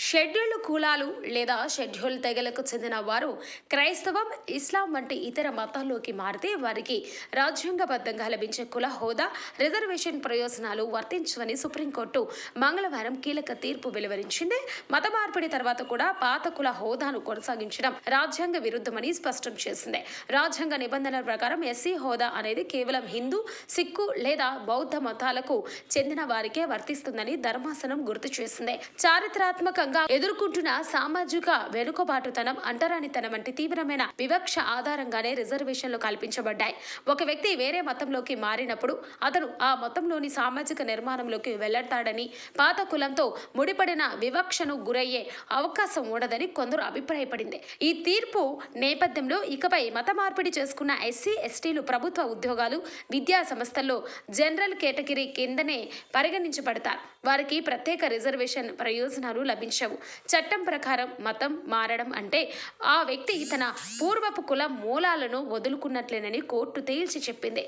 Scheduled కులాలు లేదా schedule తెగలకు చెందిన వారు క్రైస్తవం, ఇస్లాం వంటి ఇతర మతాల్లోకి మారితే వారికి రాజ్యాంగబద్ధంగా లభించే కుల హోదా, రిజర్వేషన్ ప్రయోజనాలు వర్తించవని సుప్రీంకోర్టు మంగళవారం కీలక తీర్పు వెలువరించింది. మత మార్పిడి తర్వాత కూడా పాత కుల హోదాను కొనసాగించడం రాజ్యాంగ విరుద్ధమని స్పష్టం చేసింది. రాజ్యాంగ నిబంధనల ప్రకారం ఎస్సీ హోదా అనేది కేవలం హిందూ, సిక్కు లేదా బౌద్ధ మతాలకు చెందిన వారికే వర్తిస్తుందని ధర్మాసనం గుర్తు చేసింది. చారిత్రాత్మక ఎదుర్కొంటున్న సామాజిక వెనుకబాటుతనం, అంటరానితనం వంటి తీవ్రమైన వివక్ష ఆధారంగానే రిజర్వేషన్లు కల్పించబడ్డాయి. ఒక వ్యక్తి వేరే మతంలోకి మారినప్పుడు అతను ఆ మతంలోని సామాజిక నిర్మాణంలోకి వెళ్లతాడని, పాత కులంతో ముడిపడిన వివక్షను గురయ్యే అవకాశం ఉండదని కొందరు అభిప్రాయపడింది. ఈ తీర్పు నేపథ్యంలో ఇకపై మత మార్పిడి చేసుకున్న ఎస్సీ, ఎస్టీలు ప్రభుత్వ ఉద్యోగాలు, విద్యా సంస్థల్లో జనరల్ కేటగిరీ కిందనే పరిగణించబడతారు. వారికి ప్రత్యేక రిజర్వేషన్ ప్రయోజనాలు లభించవు. చట్టం ప్రకారం మతం మారడం అంటే ఆ వ్యక్తి తన పూర్వపు కుల మూలాలను వదులుకున్నట్లేనని కోర్టు తేల్చి చెప్పింది.